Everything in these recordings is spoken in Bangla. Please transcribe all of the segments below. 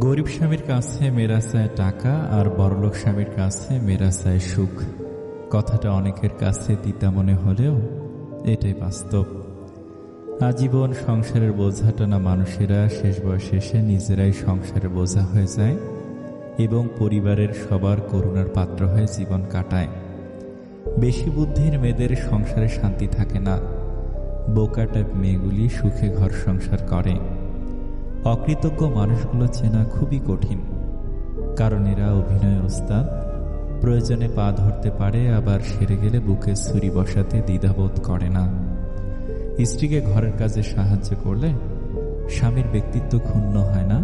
গরিব স্বামীর কাছে মেয়েরা চায় টাকা, আর বড়লোক স্বামীর কাছে মেয়েরা চায় সুখ। কথাটা অনেকের কাছে তিতা মনে হলেও এটাই বাস্তব। আজীবন সংসারের বোঝা টানা মানুষেরা শেষ বয়সে এসে নিজেরাই সংসারের বোঝা হয়ে যায় এবং পরিবারের সবার করুণার পাত্র হয়ে জীবন কাটায়। বেশি বুদ্ধির মেয়েদের সংসারে শান্তি থাকে না। বোকা টাইপ মেয়েগুলি সুখে ঘর সংসার করে। অকৃতজ্ঞ মানুষগুলো চেনা খুবই কঠিন, কারণ এরা অভিনয় ওস্তাদ। প্রয়োজনে পা ধরতে পারে, আবার সেরে গেলে বুকে ছুরি বসাতে দ্বিধাবোধ করে না। স্ত্রীকে ঘরের কাজে সাহায্য করলে স্বামীর ব্যক্তিত্ব ক্ষুণ্ণ হয় না,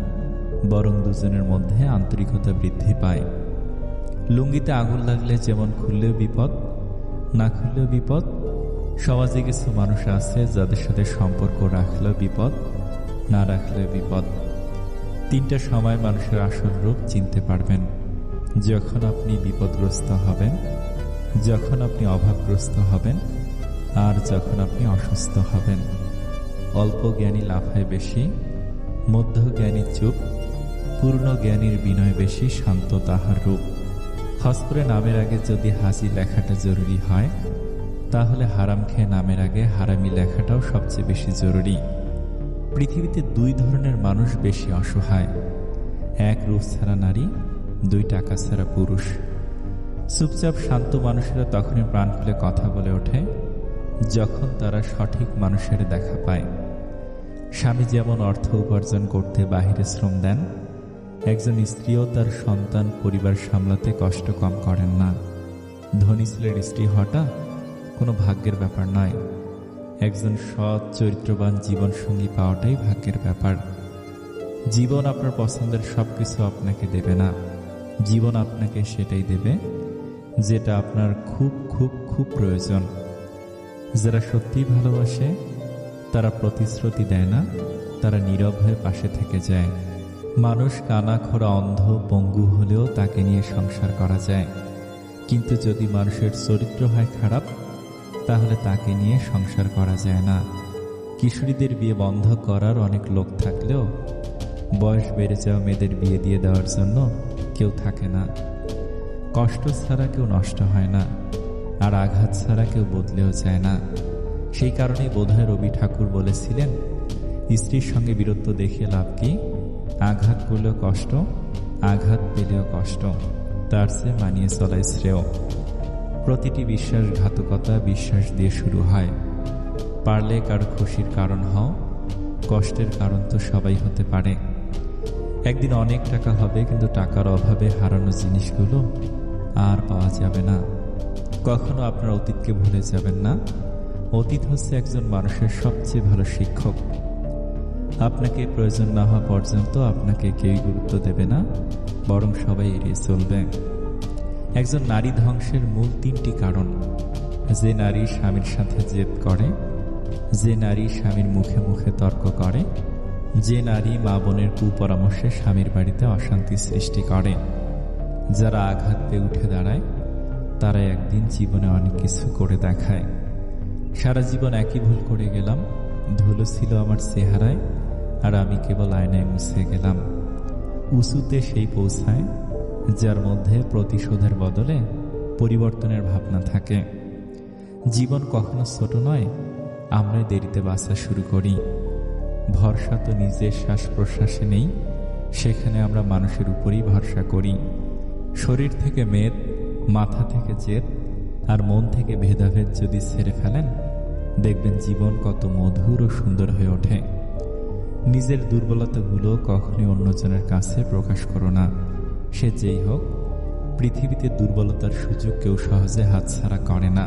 বরং দুজনের মধ্যে আন্তরিকতা বৃদ্ধি পায়। লুঙ্গিতে আগুন লাগলে যেমন খুললেও বিপদ, না খুললেও বিপদ, সমাজে কিছু মানুষ আছে যাদের সাথে সম্পর্ক রাখলেও বিপদ, না রাখলেও বিপদ। তিনটা সময় মানুষের আসল রূপ চিনতে পারবেন: যখন আপনি বিপদগ্রস্ত হবেন, যখন আপনি অভাবগ্রস্ত হবেন, আর যখন আপনি অসুস্থ হবেন। অল্প জ্ঞানী লাফায় বেশি, মধ্য জ্ঞানী চুপ, পূর্ণ জ্ঞানীর বিনয় বেশি, শান্ত তাহার রূপ। হজ করে নামের আগে যদি হাজি লেখাটা জরুরি হয়, তাহলে হারাম খেয়ে নামের আগে হারামি লেখাটাও সবচেয়ে বেশি জরুরি। পৃথিবীতে দুই ধরনের মানুষ বেশি অসহায়: এক রূপ ছাড়া নারী, দুই টাকা ছাড়া পুরুষ। চুপচাপ শান্ত মানুষেরা তখনই প্রাণ খুলে কথা বলে ওঠে যখন তারা সঠিক মানুষের দেখা পায়। স্বামী যেমন অর্থ উপার্জন করতে বাহিরে শ্রম দেন, একজন স্ত্রীও তার সন্তান পরিবার সামলাতে কষ্ট কম করেন না। ধনী ছেলের স্ত্রী হওয়াটা কোনো ভাগ্যের ব্যাপার নয়, একজন সৎ চরিত্রবান জীবনসঙ্গী পাওয়াটাই ভাগ্যের ব্যাপার। জীবন আপনার পছন্দের সবকিছু আপনাকে দেবে না, জীবন আপনাকে সেটাই দেবে যেটা আপনার খুব খুব খুব প্রয়োজন। যারা সত্যিই ভালোবাসে তারা প্রতিশ্রুতি দেয় না, তারা নীরব হয়ে পাশে থেকে যায়। মানুষ কানা খোড়া অন্ধ পঙ্গু হলেও তাকে নিয়ে সংসার করা যায়, কিন্তু যদি মানুষের চরিত্র হয় খারাপ, তাহলে তাকে নিয়ে সংসার করা যায় না। কিশোরীদের বিয়ে বন্ধ করার অনেক লোক থাকলেও বয়স বেড়ে যাওয়া মেয়েদের বিয়ে দিয়ে দেওয়ার জন্য কেউ থাকে না। কষ্ট ছাড়া কেউ নষ্ট হয় না, আর আঘাত ছাড়া কেউ বদলেও যায় না। সেই কারণেই বোধহয় রবি ঠাকুর বলেছিলেন, স্ত্রীর সঙ্গে বীরত্ব দেখিয়ে লাভ কি? আঘাত করলেও কষ্ট, আঘাত পেলেও কষ্ট, তার চেয়ে মানিয়ে চলাই শ্রেয়। প্রতিটি বিশ্বাসঘাতকতা বিশ্বাস দিয়ে শুরু হয়। পারলে কারো খুশির কারণ হও, কষ্টের কারণ তো সবাই হতে পারে। একদিন অনেক টাকা হবে, কিন্তু টাকার অভাবে হারানো জিনিসগুলো আর পাওয়া যাবে না। কখনো আপনার অতীতকে ভুলে যাবেন না। অতীত হচ্ছে একজন মানুষের সবচেয়ে ভালো শিক্ষক। আপনাকে প্রয়োজন না হওয়া পর্যন্ত আপনাকে কেউই গুরুত্ব দেবে না, বরং সবাই এড়িয়ে চলবে। একজন নারী ধ্বংসের মূল তিনটি কারণ: যে নারী স্বামীর সাথে জেদ করে, যে নারী স্বামীর মুখে মুখে তর্ক করে, যে নারী মা বোনের কুপরামর্শে স্বামীর বাড়িতে অশান্তি সৃষ্টি করে। যারা আঘাত পেয়ে উঠে দাঁড়ায় তারা একদিন জীবনে অনেক কিছু করে দেখায়। সারা জীবন একই ভুল করে গেলাম, ধুলো ছিল আমার চেহারায়, আর আমি কেবল আয়নায় মুছে গেলাম। উঁচুতে সেই পৌঁছায় যার মধ্যে প্রতিশোধের বদলে পরিবর্তনের ভাবনা থাকে। জীবন কখনো ছোট নয়, আমরাই দেরিতে বাঁচা শুরু করি। ভরসা তো নিজের শ্বাস প্রশ্বাসে নেই, সেখানে আমরা মানুষের উপরই ভরসা করি। শরীর থেকে মেদ, মাথা থেকে জেদ, আর মন থেকে ভেদাভেদ যদি ছেড়ে ফেলেন, দেখবেন জীবন কত মধুর ও সুন্দর হয়ে ওঠে। নিজের দুর্বলতাগুলো কখনোই অন্যজনের কাছে প্রকাশ করো না। সে যেই হোক, পৃথিবীতে দুর্বলতার সুযোগ কেউ সহজে হাতছাড়া করে না।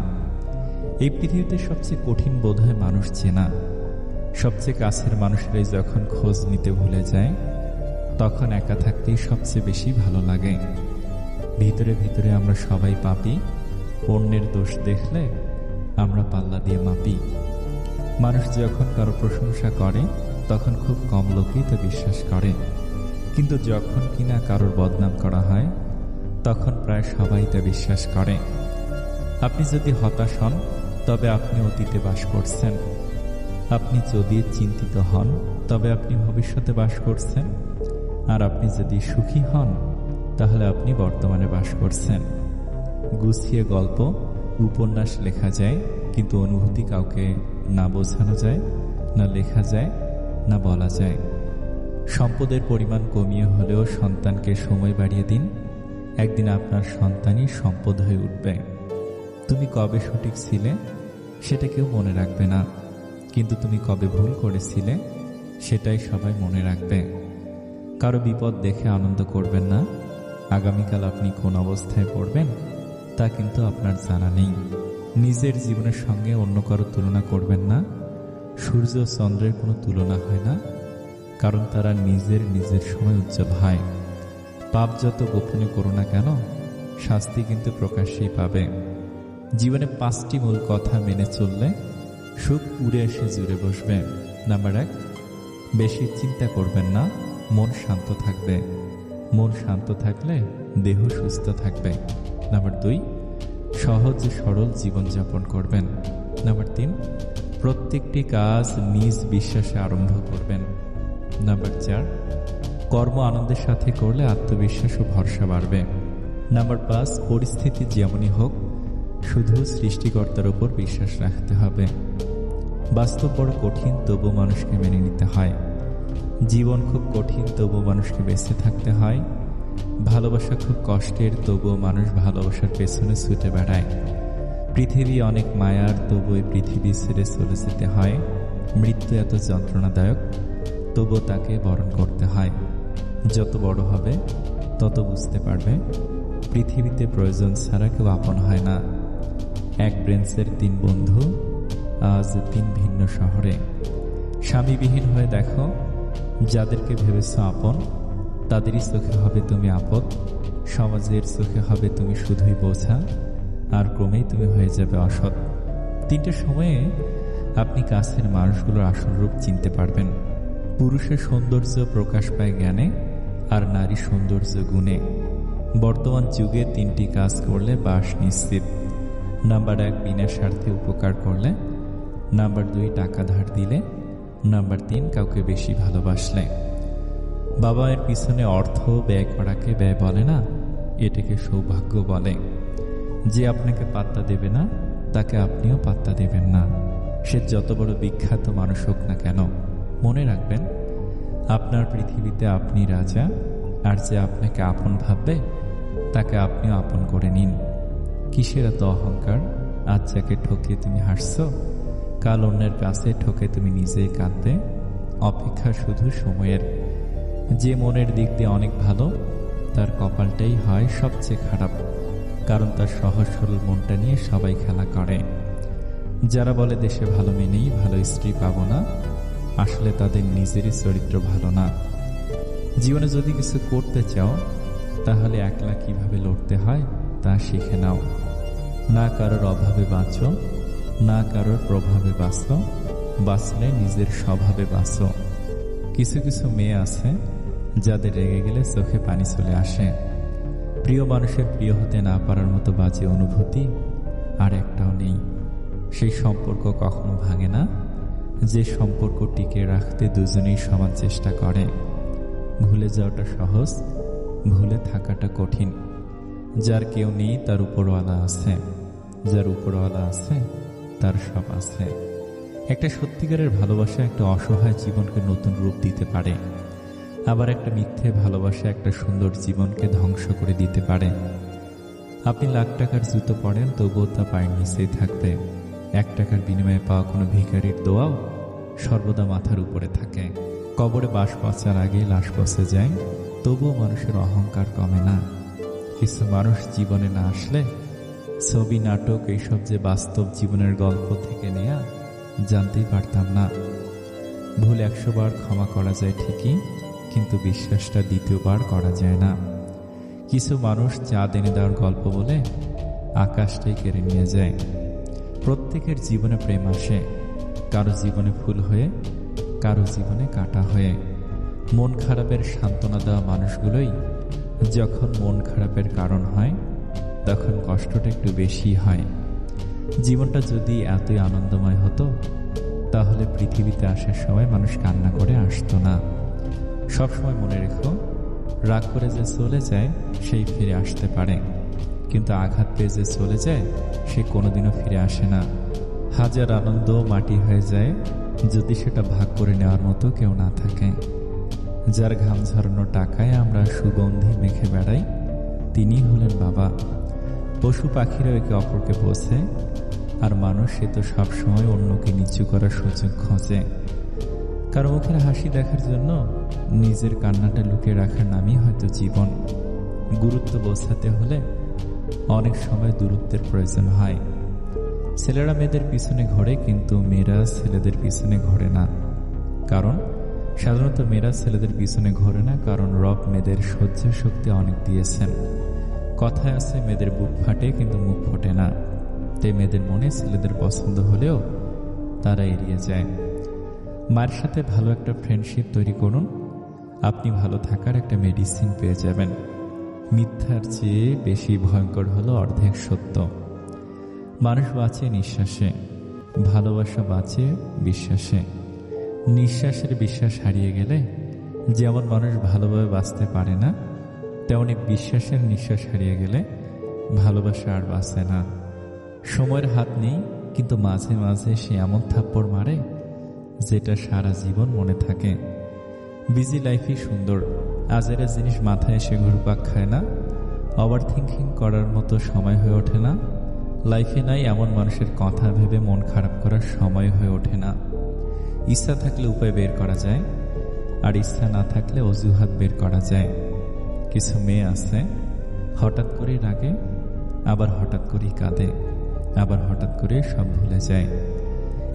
এই পৃথিবীতে সবচেয়ে কঠিন বোধ হয় মানুষ চেনা। সবচেয়ে কাছের মানুষেরাই যখন খোঁজ নিতে ভুলে যায়, তখন একা থাকতেই সবচেয়ে বেশি ভালো লাগে। ভিতরে ভিতরে আমরা সবাই পাপী, অন্যের দোষ দেখলে আমরা পাল্লা দিয়ে মাপি। মানুষ যখন কারো প্রশংসা করে তখন খুব কম লোকই তা বিশ্বাস করে, কিন্তু যখন কিনা কারোর বদনাম করা হয় তখন প্রায় সবাই তা বিশ্বাস করে। আপনি যদি হতাশ হন, তবে আপনি অতীতে বাস করছেন। আপনি যদি চিন্তিত হন, তবে আপনি ভবিষ্যতে বাস করছেন। আর আপনি যদি সুখী হন তাহলে আপনি বর্তমানে বাস করছেন। গুছিয়ে গল্প উপন্যাস লেখা যায়, কিন্তু অনুভূতি কাউকে না বোঝানো যায়, না লেখা যায়, না বলা যায়। সম্পদের পরিমাণ কমিয়ে হলেও সন্তানকে সময় বাড়িয়ে দিন। একদিন আপনার সন্তানই সম্পদ হয়ে উঠবে। তুমি কবে সঠিক ছিলে সেটা কেউ মনে রাখবে না, কিন্তু তুমি কবে ভুল করেছিলে সেটাই সবাই মনে রাখবে। কারো বিপদ দেখে আনন্দ করবেন না। আগামীকাল আপনি কোন অবস্থায় পড়বেন তা কিন্তু আপনার জানা নেই। নিজের জীবনের সঙ্গে অন্য কারো তুলনা করবেন না। সূর্য ও চন্দ্রের কোনো তুলনা হয় না, কারণ তারা নিজের সময় উজ্জ্বল হয়। পাপ যত গোপনে করো না কেন, শাস্তি কিন্তু প্রকাশ্যেই পাবে। জীবনে 5টি মূল কথা মেনে চললে সুখ উড়ে এসে জুড়ে বসবে। নাম্বার 1, বেশি চিন্তা করবেন না, মন শান্ত থাকবে। মন শান্ত থাকলে দেহ সুস্থ থাকবে। নাম্বার 2, সহজ সরল জীবনযাপন করবেন। নাম্বার 3, প্রত্যেকটি কাজ নিজ বিশ্বাসে আরম্ভ করবেন। নাম্বার 4, কর্ম আনন্দের সাথে করলে আত্মবিশ্বাস ও ভরসা বাড়বে। নাম্বার 5, পরিস্থিতি যেমনই হোক শুধু সৃষ্টিকর্তার উপর বিশ্বাস রাখতে হবে। বাস্তব বড় কঠিন, তবু মানুষকে মেনে নিতে হয়। জীবন খুব কঠিন, তবু মানুষকে বেঁচে থাকতে হয়। ভালোবাসা খুব কষ্টের, তবুও মানুষ ভালোবাসার পেছনে ছুটে বেড়ায়। পৃথিবী অনেক মায়ার, তবু এই পৃথিবী ছেড়ে চলে যেতে হয়। মৃত্যু এত যন্ত্রণাদায়ক, তবু তাকে বরণ করতে হয়। যত বড় হবে তত বুঝতে পারবে পৃথিবীতে প্রয়োজন ছাড়া কেউ আপন হয় না। এক ব্রেঞ্চের 3 বন্ধু, আজ 3 ভিন্ন শহরে। স্বামীবিহীন হয়ে দেখো, যাদেরকে ভেবেছ আপন তাদেরই চোখে হবে তুমি আপদ। সমাজের চোখে হবে তুমি শুধুই বোঝা, আর ক্রমেই তুমি হয়ে যাবে অসৎ। 3টে সময়ে আপনি কাছের মানুষগুলোর আসল রূপ চিনতে পারবেন। পুরুষের সৌন্দর্য প্রকাশ পায় জ্ঞানে, আর নারী সৌন্দর্য গুণে। বর্তমান যুগে 3টি কাজ করলে বাস নিশ্চিত। নাম্বার 1, বিনা স্বার্থে উপকার করলে। নাম্বার 2, টাকা ধার দিলে। নাম্বার 3, কাউকে বেশি ভালোবাসলে। বাবা মায়ের পিছনে অর্থ ব্যয় করাকে ব্যয় বলে না, এটাকে সৌভাগ্য বলে। যে আপনাকে পাত্তা দেবে না তাকে আপনিও পাত্তা দেবেন না, সে যত বড় বিখ্যাত মানুষ হোক না কেন। মনে রাখবেন, আপনার পৃথিবীতে আপনি রাজা, আর যে আপনাকে আপন ভাববে তাকে আপনিও আপন করে নিন। কিসের এত অহংকার? আজ যাকে ঠকিয়ে তুমি হাসছো, কাল অন্যের কাছে ঠকে তুমি নিজেই কাঁদবে। অপেক্ষা শুধু সময়ের। যে মনের দিক দিয়ে অনেক ভালো, তার কপালটাই হয় সবচেয়ে খারাপ, কারণ তার সহজ সরল মনটা নিয়ে সবাই খেলা করে। যারা বলে দেশে ভালো মেয়ে নেই, ভালো স্ত্রী পাবো না, আসলে তাদের নিজেরই চরিত্র ভালো না। জীবনে যদি কিছু করতে চাও তাহলে একলা কিভাবে লড়তে হয় তা শিখে নাও। না কারোর অভাবে বাঁচো, না কারোর প্রভাবে বাঁচো, বাঁচলে নিজের স্বভাবে বাঁচো। কিছু কিছু মেয়ে আছে যাদের রেগে গেলে চোখে পানি চলে আসে। প্রিয় মানুষের প্রিয় হতে না পারার মতো বাজে অনুভূতি আর একটাও নেই। সেই সম্পর্ক কখনো ভাঙে না, যে সম্পর্ক টিকে রাখতে দুজনেই সমান চেষ্টা করে। ভুলে যাওয়াটা সহজ, ভুলে থাকাটা কঠিন। যার কেউ নেই তার উপরওয়ালা আছে, যার উপরওয়ালা আছে তার সব আছে। একটা সত্যিকারের ভালোবাসা একটা অসহায় জীবনকে নতুন রূপ দিতে পারে, আবার একটা মিথ্যে ভালোবাসা একটা সুন্দর জীবনকে ধ্বংস করে দিতে পারে। আপনি লাখ টাকার জুতো পরেন, তবুও তা পায়ের নিচেই থাকবে। 1 টাকার বিনিময়ে পাওয়া কোনো ভিখারির দোয়াও সর্বদা মাথার উপরে থাকে। কবরে বাস পচার আগে লাশ পচে যায়, তবুও মানুষের অহংকার কমে না। কিছু মানুষ জীবনে না আসলে ছবি, নাটক এইসব যে বাস্তব জীবনের গল্প থেকে নেয়া জানতেই পারতাম না। ভুল 100 বার ক্ষমা করা যায় ঠিকই, কিন্তু বিশ্বাসটা 2য় বার করা যায় না। কিছু মানুষ চাঁদ এনে দেওয়ার গল্প বলে আকাশটাই কেড়ে নিয়ে যায়। প্রত্যেকের জীবনে প্রেম আসে, কারো জীবনে ফুল হয়ে, কারো জীবনে কাটা হয়ে। মন খারাপের সান্ত্বনা দেওয়া মানুষগুলোই যখন মন খারাপের কারণ হয়, তখন কষ্টটা একটু বেশি হয়। জীবনটা যদি এতই আনন্দময় হতো তাহলে পৃথিবীতে আসার সময় মানুষ কান্না করে আসতো না। সবসময় মনে রেখো, রাগ করে যে চলে যায় সেই ফিরে আসতে পারে, কিন্তু আঘাত পেয়ে যে চলে যায় সে কোনোদিনও ফিরে আসে না। হাজার আনন্দ মাটি হয়ে যায় যদি সেটা ভাগ করে নেওয়ার মতো কেউ না থাকে। যার ঘাম ঝরানো টাকায় আমরা সুগন্ধি মেখে বেড়াই, তিনি হলেন বাবা। পশু পাখিরা একে অপরকে বোঝে, আর মানুষ সে তো সবসময় অন্যকে নিচু করার সুযোগ খোঁজে। কারো মুখের হাসি দেখার জন্য নিজের কান্নাটা লুকিয়ে রাখার নামই হয়তো জীবন। গুরুত্ব বোঝাতে হলে অনেক সময় দূরত্বের প্রয়োজন হয়। ছেলেরা মেয়েদের পিছনে ঘোরে, কিন্তু মেয়েরা ছেলেদের পিছনে ঘোরে না। কারণ সাধারণত মেয়েরা ছেলেদের পিছনে ঘোরে না, কারণ রব মেয়েদের সহ্য শক্তি অনেক দিয়েছেন। কথায় আছে মেয়েদের বুক ফাটে কিন্তু মুখ ফোটে না। তাই মেয়েদের মনে ছেলেদের পছন্দ হলেও তারা এড়িয়ে যায়। মায়ের সাথে ভালো একটা ফ্রেন্ডশিপ তৈরি করুন, আপনি ভালো থাকার একটা মেডিসিন পেয়ে যাবেন। মিথ্যার চেয়ে বেশি ভয়ঙ্কর হলো অর্ধেক সত্য। মানুষ বাঁচে নিঃশ্বাসে, ভালোবাসা বাঁচে বিশ্বাসে। নিঃশ্বাসের বিশ্বাস হারিয়ে গেলে যেমন মানুষ ভালোভাবে বাঁচতে পারে না, তেমনি বিশ্বাসের নিঃশ্বাস হারিয়ে গেলে ভালোবাসা আর বাঁচে না। সময়ের হাত নেই, কিন্তু মাঝে মাঝে সে এমন থাপ্পড় মারে যেটা সারা জীবন মনে থাকে। বিজি লাইফই সুন্দর, আজেরা জিনিস মাথায় এসে ঘুরপাক খায় না। ওভার থিঙ্কিং করার মতো সময় হয়ে ওঠে না। লাইফে নাই এমন মানুষের কথা ভেবে মন খারাপ করার সময় হয়ে ওঠে না। ইচ্ছা থাকলে উপায় বের করা যায়, আর ইচ্ছা না থাকলে অজুহাত বের করা যায়। কিছু মেয়ে আছে হঠাৎ করেই রাগে, আবার হঠাৎ করেই কাঁদে, আবার হঠাৎ করে সব ভুলে যায়।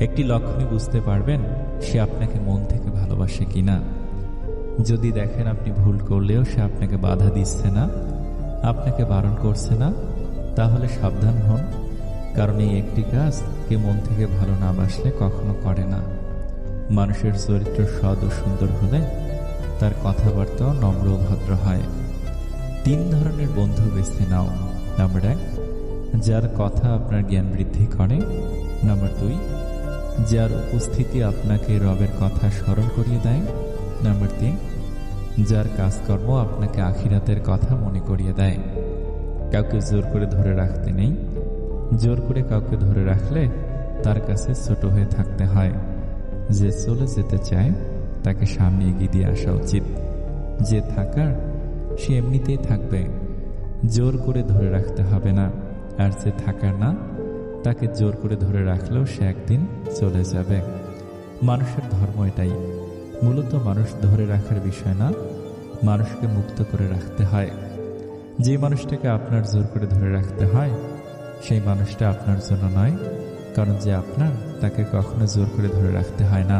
একটি লক্ষণই বুঝতে পারবেন সে আপনাকে মন থেকে ভালোবাসে কিনা। যদি দেখেন আপনি ভুল করলেও সে আপনাকে বাধা দিচ্ছে না, আপনাকে বারণ করছে না, তাহলে সাবধান হন। কারণ এই একটি কাজ কে মন থেকে ভালো না বাসলে কখনো করে না। মানুষের চরিত্র সৎ ও সুন্দর হলে তার কথাবার্তাও নম্র ও ভদ্র হয়। 3 ধরনের বন্ধু বেছে নাও। নাম্বার 1, যার কথা আপনার জ্ঞান বৃদ্ধি করে। নাম্বার 2, যার উপস্থিতি আপনাকে রবের কথা স্মরণ করিয়ে দেয়। নাম্বার 3, যার কাজকর্ম আপনাকে আখিরাতের কথা মনে করিয়ে দেয়। কাউকে জোর করে ধরে রাখতে নেই। জোর করে কাউকে ধরে রাখলে তার কাছে ছোট হয়ে থাকতে হয়। যে চলে যেতে চায় তাকে সামনে এগিয়ে দিয়ে আসা উচিত। যে থাকার সে এমনিতেই থাকবে, জোর করে ধরে রাখতে হবে না। আর যে থাকার না, তাকে জোর করে ধরে রাখলেও সে একদিন চলে যাবে। মানুষের ধর্ম এটাই। মূলত মানুষ ধরে রাখার বিষয় না, মানুষকে মুক্ত করে রাখতে হয়। যে মানুষটাকে আপনার জোর করে ধরে রাখতে হয় সেই মানুষটা আপনার জন্য নয়, কারণ যে আপনার তাকে কখনো জোর করে ধরে রাখতে হয় না।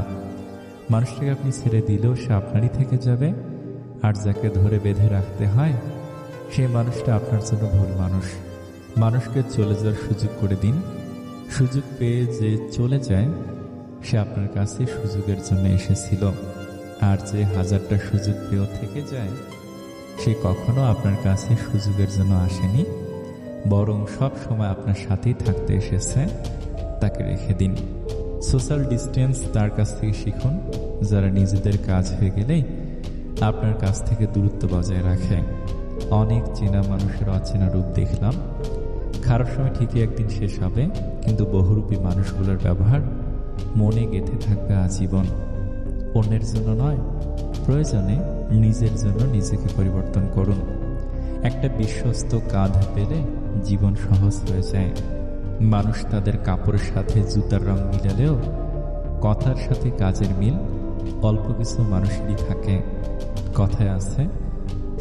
মানুষটাকে আপনি ছেড়ে দিলেও সে আপনারই থেকে যাবে, আর যাকে ধরে বেঁধে রাখতে হয় সেই মানুষটা আপনার জন্য ভুল মানুষ। মানুষকে চলে যাওয়ার সুযোগ করে দিন। সুযোগ পেয়ে যে চলে যায় সে আপনার কাছে সুযোগের জন্য এসেছিল, আর যে হাজারটা সুযোগ পেয়েও থেকে যায় সে কখনো আপনার কাছে সুযোগের জন্য আসেনি, বরং সব সময় আপনার সাথেই থাকতে এসেছে। তাকে রেখে দিন। সোশ্যাল ডিস্টেন্স তার কাছ থেকে শিখুন যারা নিজেদের কাজ হয়ে গেলেই আপনার কাছ থেকে দূরত্ব বজায় রাখে। অনেক চেনা মানুষের অচেনা রূপ দেখলাম। খারাপ সময় ঠিকই একদিন শেষ হবে, কিন্তু বহুরূপী মানুষগুলোর ব্যবহার মনে গেঁথে থাকবে আজীবন। অন্যের জন্য নয়, প্রয়োজনে নিজের জন্য নিজেকে পরিবর্তন করুন। একটা বিশ্বস্ত কাঁধ পেলে জীবন সহজ হয়ে যায়। মানুষ তাদের কাপড়ের সাথে জুতার রং মিলালেও কথার সাথে কাজের মিল অল্প কিছু মানুষেরই থাকে। কথায় আছে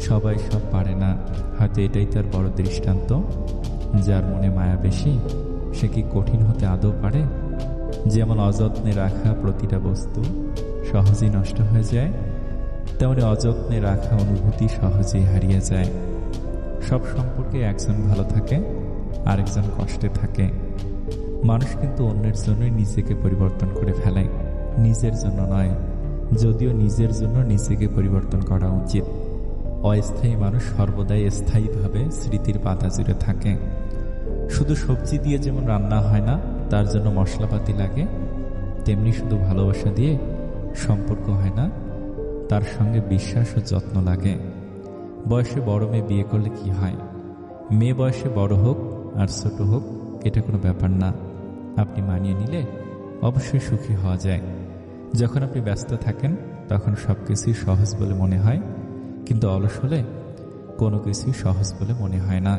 সবাই সব পারে না, হয়তো এটাই তার বড় দৃষ্টান্ত। যার মনে মায়া বেশি সে কি কঠিন হতে আদৌ পারে? যেমন অযত্নে রাখা প্রতিটা বস্তু সহজেই নষ্ট হয়ে যায়, তেমনি অযত্নে রাখা অনুভূতি সহজেই হারিয়ে যায়। সব সম্পর্কে একজন ভালো থাকে, আরেকজন কষ্টে থাকে। মানুষ কিন্তু অন্যের জন্যই নিজেকে পরিবর্তন করে ফেলে, নিজের জন্য নয়। যদিও নিজের জন্য নিজেকে পরিবর্তন করা উচিত। অস্থায়ী মানুষ সর্বদাই স্থায়ীভাবে স্মৃতির পাতা জুড়ে থাকে। শুধু সবজি দিয়ে যেমন রান্না হয় না, তার জন্য মশলাপাতি লাগে, তেমনি শুধু ভালোবাসা দিয়ে সম্পর্ক হয় না, তার সঙ্গে বিশ্বাস ও যত্ন লাগে। বয়সে বড় মেয়ে বিয়ে করলে কি হয়? মেয়ে বয়সে বড় হোক আর ছোট হোক, এটা কোনো ব্যাপার না। আপনি মানিয়ে নিলে অবশ্যই সুখী হওয়া যায়। যখন আপনি ব্যস্ত থাকেন তখন সব কিছুই সহজ বলে মনে হয়, কিন্তু অলস হলে কোনো কিছুই সহজ বলে মনে হয় না।